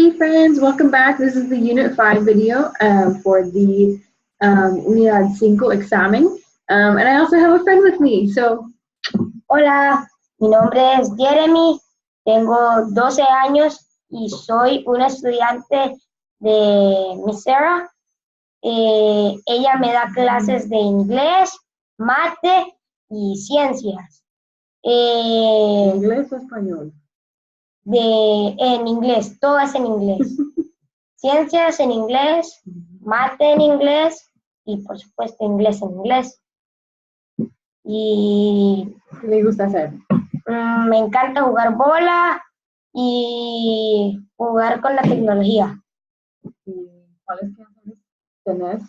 Hey friends, welcome back. This is the Unit 5 video for the Unidad 5 Examen. And I also have a friend with me, so... Hola, mi nombre es Jeremy, tengo 12 años y soy una estudiante de Miss Sarah. Ella me da clases de inglés, mate y ciencias. ¿Inglés o español? En inglés, todo es en inglés. Ciencias en inglés, mate en inglés y por supuesto inglés en inglés. Y ¿Qué le gusta hacer? me encanta jugar bola y jugar con la tecnología. ¿Y cuáles canciones tenés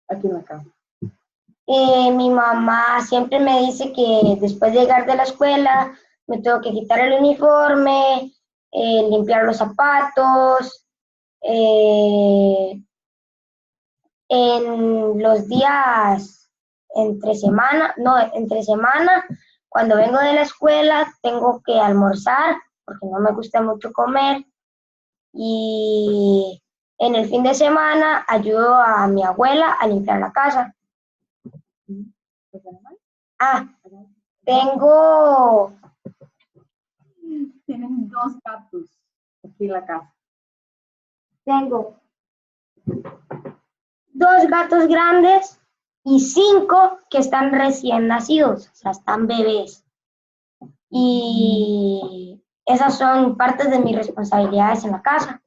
aquí en la casa? Mi mamá siempre me dice que después de llegar de la escuela me tengo que quitar el uniforme, limpiar los zapatos. En los días entre semana, cuando vengo de la escuela tengo que almorzar porque no me gusta mucho comer. Y en el fin de semana ayudo a mi abuela a limpiar la casa. Tienen 2 gatos aquí en la casa. Tengo 2 gatos grandes y 5 que están recién nacidos, o sea, están bebés. Y esas son partes de mis responsabilidades en la casa.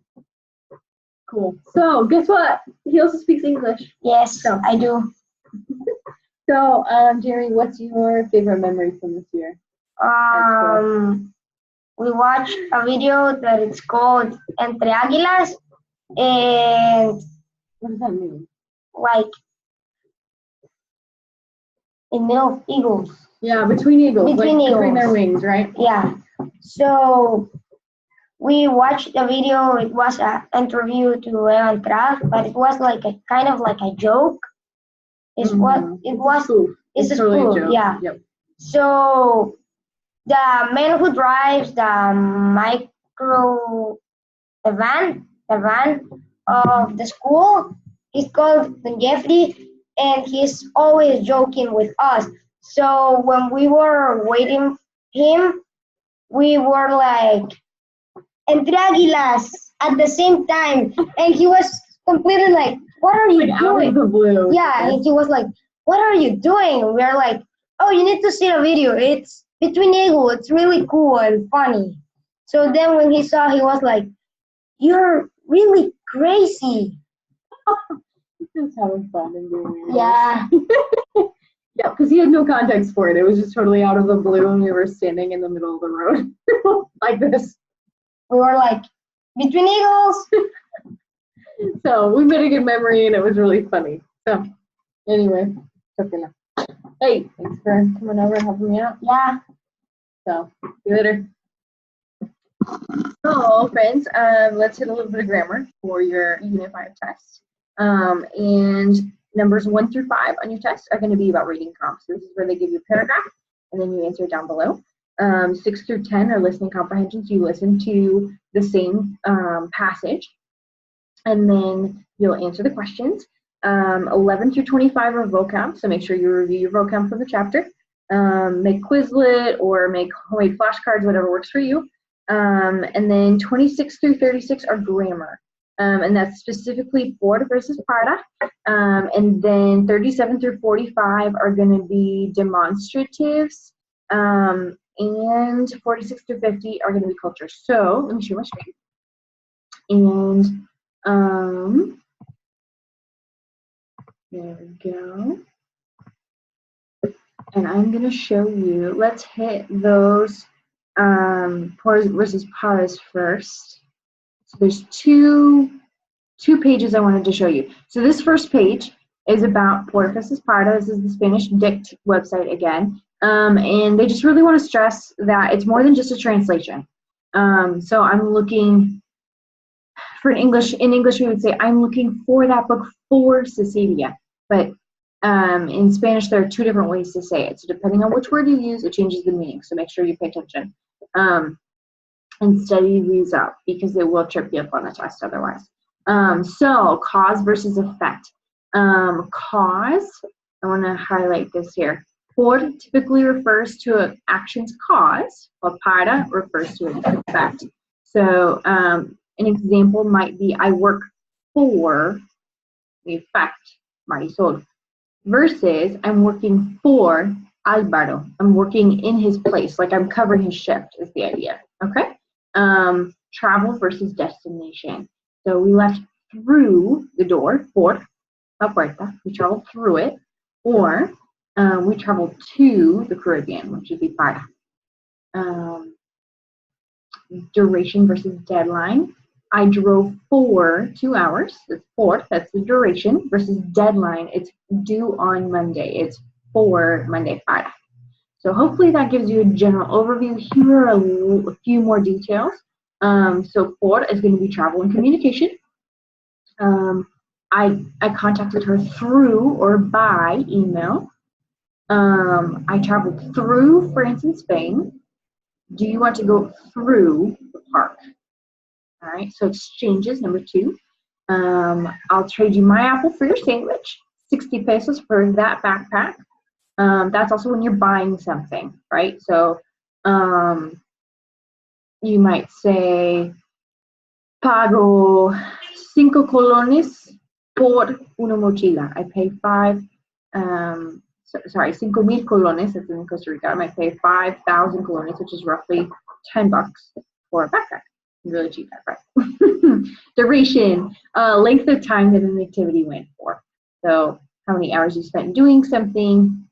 Cool. So, guess what? He also speaks English. Yes, I do. So, Jerry, what's your favorite memory from this year? We watched a video that it's called Entre Águilas, and What does that mean? like in the middle of eagles. Yeah, between eagles, Between between their eagles. wings, right? Yeah. So we watched the video. It was an interview to Unidad, but it was like a kind of like a joke. It's what it was. It's a totally spoof. a joke. Yeah. Yep. So the man who drives the van of the school, he's called Jeffrey, and he's always joking with us. So when we were waiting him, we were like Entre Águilas at the same time, and he was completely like, "What are you doing?" Out of the blue. Yeah, and he was like, "What are you doing?" And we're like, "Oh, you need to see the video. It's Between Eagle. It's really cool and funny." So then when he saw, he was like, "You're really crazy." Just having fun and doing it. Yeah. Yeah, because he had no context for it. It was just totally out of the blue, and we were standing in the middle of the road like this. We were like, "Between Eagles." So we made a good memory, and it was really funny. So anyway, hey, thanks for coming over and helping me out. Yeah. So see you later. So friends, let's hit a little bit of grammar for your Unit 5 test. And numbers 1 through 5 on your test are going to be about reading prompts. This is where they give you a paragraph, and then you answer it down below. 6 through 10 are listening comprehensions. You listen to the same passage, and then you'll answer the questions. 11 through 25 are vocab, so make sure you review your vocab from the chapter. Make Quizlet or make homemade flashcards, whatever works for you. And then 26 through 36 are grammar, and that's specifically por versus para. And then 37 through 45 are going to be demonstratives, and 46 through 50 are going to be culture. So let me share my screen. And there we go. And I'm going to show you, let's hit those por versus paras first. So there's two pages I wanted to show you. So this first page is about por versus para. This is the Spanish Dict website again. And they just really want to stress that it's more than just a translation. So I'm looking for in English we would say, I'm looking for that book for Cecilia. But in Spanish, there are 2 different ways to say it. So depending on which word you use, it changes the meaning. So make sure you pay attention. and study these up because it will trip you up on the test otherwise. So cause versus effect. Cause, I want to highlight this here. Por typically refers to an action's cause, while para refers to an effect. So an example might be, I work for the effect, Marisol, versus I'm working for Alvaro. I'm working in his place, like I'm covering his shift is the idea, okay? Travel versus destination. So we left through the door, por la puerta, we traveled through it, or we traveled to the Caribbean, which would be para. Duration versus deadline. I drove for 2 hours, that's por, that's the duration, versus deadline, it's due on Monday, it's for Monday, para. So hopefully that gives you a general overview. Here are a few more details. So por is going to be travel and communication. I contacted her through or by email. I traveled through France and Spain. Do you want to go through the park? All right, so exchanges, number 2. I'll trade you my apple for your sandwich, 60 pesos for that backpack. That's also when you're buying something, right? So you might say, pago 5 colones por una mochila. I pay 5,000 colones, that's in Costa Rica. I might pay 5,000 colones, which is roughly $10 for a backpack. Really cheap backpack. Duration, length of time that an activity went for. So how many hours you spent doing something,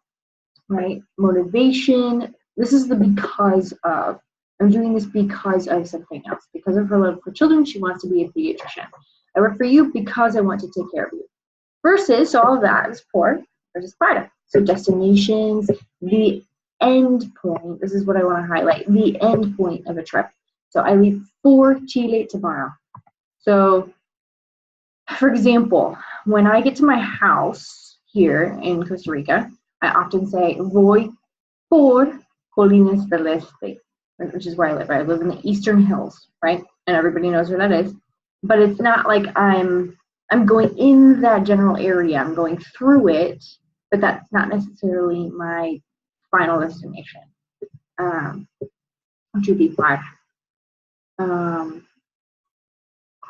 right? Motivation, this is the because of. I'm doing this because of something else. Because of her love for children, she wants to be a pediatrician. I work for you because I want to take care of you. Versus, so all of that is por versus para. So destinations, the end point, this is what I want to highlight, the end point of a trip. So I leave for Chile tomorrow. So, for example, when I get to my house here in Costa Rica, I often say, voy por Colinas del Este, which is where I live. I live in the Eastern Hills, right? And everybody knows where that is. But it's not like I'm going in that general area. I'm going through it, but that's not necessarily my final destination, which would be para.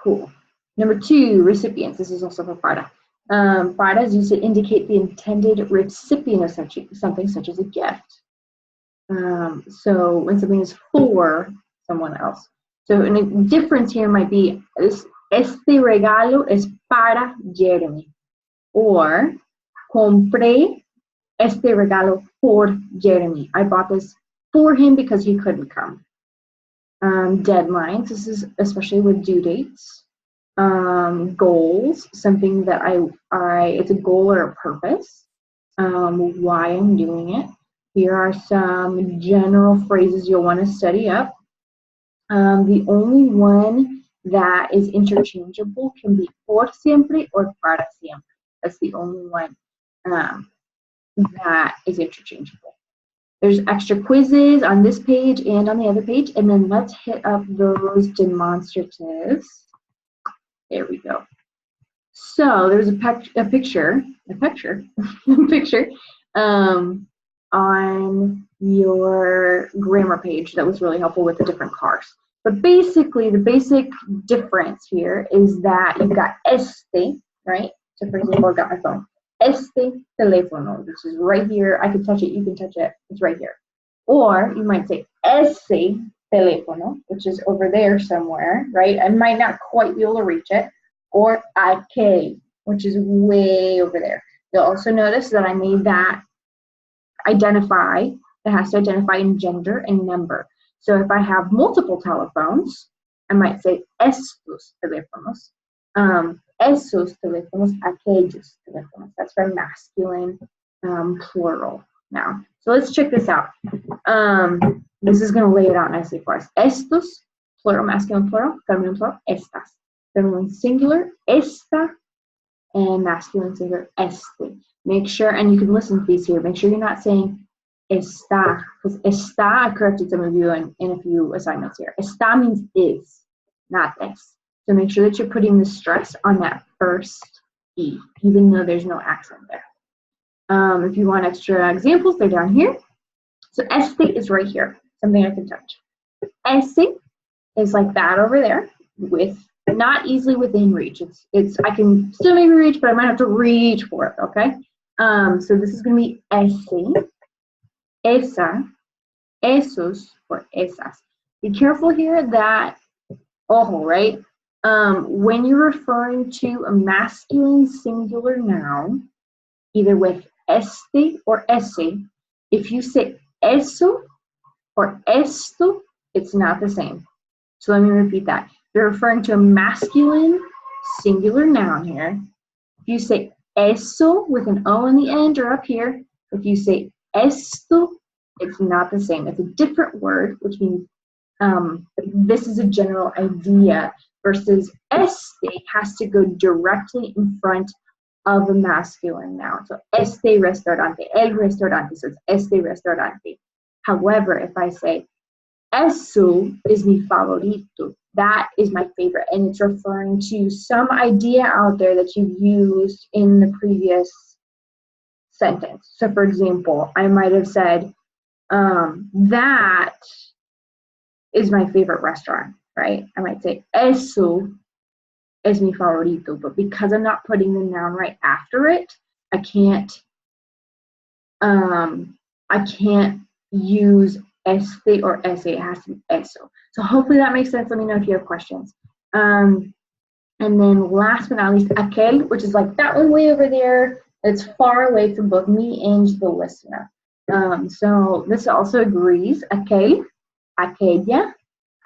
Cool. Number 2, recipients. This is also for para. Para is used to indicate the intended recipient of something such as a gift. So when something is for someone else. So a difference here might be, este regalo es para Jeremy. Or, compré este regalo por Jeremy. I bought this for him because he couldn't come. Deadlines, this is especially with due dates. Goals, something that it's a goal or a purpose. Why I'm doing it. Here are some general phrases you'll want to study up. The only one that is interchangeable can be por siempre or para siempre. That's the only one that is interchangeable. There's extra quizzes on this page and on the other page, and then let's hit up those demonstratives. There we go. So there's a picture on your grammar page that was really helpful with the different cars. But basically, the basic difference here is that you've got este, right? So for example, I've got my phone. Este teléfono, which is right here. I can touch it, you can touch it, it's right here. Or you might say ese teléfono, which is over there somewhere, right? I might not quite be able to reach it. Or aquel, which is way over there. You'll also notice that I made that identify, it has to identify in gender and number. So if I have multiple telephones, I might say estos teléfonos, esos teléfonos, aquellos teléfonos. That's for masculine plural now. So let's check this out. This is going to lay it out nicely for us. Estos, plural, masculine plural, feminine plural, estas. Feminine singular, esta, and masculine singular, este. Make sure, and you can listen to these here, make sure you're not saying está, because está, I corrected some of you in a few assignments here. Está means is, not this. So make sure that you're putting the stress on that first E, even though there's no accent there. If you want extra examples, they're down here. So este is right here, something I can touch. Ese is like that over there, with not easily within reach. It's I can still maybe reach, but I might have to reach for it, okay? So this is going to be ese, esa, esos, or esas. Be careful here that, ojo, right? When you're referring to a masculine singular noun, either with este or ese, if you say eso or esto, it's not the same. So let me repeat that. You're referring to a masculine singular noun here. If you say eso with an O in the end or up here, if you say esto, it's not the same. It's a different word, which means this is a general idea, versus este has to go directly in front of a masculine noun. So este restaurante, el restaurante, so it's este restaurante. However, if I say eso is mi favorito, that is my favorite, and it's referring to some idea out there that you've used in the previous sentence. So for example, I might have said, that is my favorite restaurant, right? I might say, eso es mi favorito, but because I'm not putting the noun right after it, I can't use este or ese. It has to be eso. So hopefully that makes sense. Let me know if you have questions. And then last but not least, aquel, which is like that one way over there. It's far away from both me and the listener. So this also agrees. Aquel, aquella,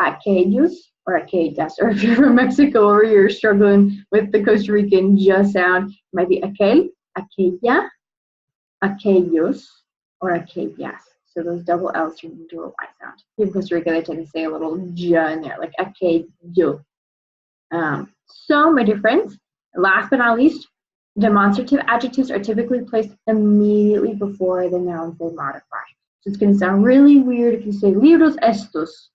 aquellos, or aquellas. Or if you're from Mexico or you're struggling with the Costa Rican just sound, it might be aquel, aquella, aquellos, or aquellas. So those double L's turn into a Y sound. In Costa Rica, they tend to say a little J in there, like aquello. So, my dear friends, last but not least, demonstrative adjectives are typically placed immediately before the nouns they modify. So it's going to sound really weird if you say libros estos.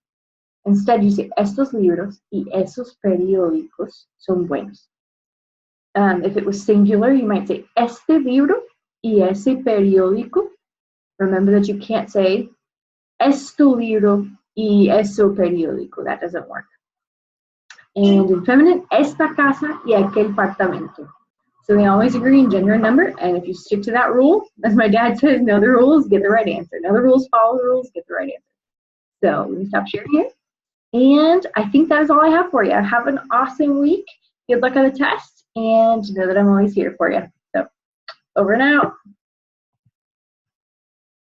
Instead, you say estos libros y esos periódicos son buenos. If it was singular, you might say este libro y ese periódico. Remember that you can't say esto libro y eso periódico. That doesn't work. And in feminine, esta casa y aquel apartamento. So they always agree in gender and number, and if you stick to that rule, as my dad says, know the rules, get the right answer. Know the rules, follow the rules, get the right answer. So let me stop sharing here. And I think that is all I have for you. Have an awesome week. Good luck on the test, and know that I'm always here for you. So over and out.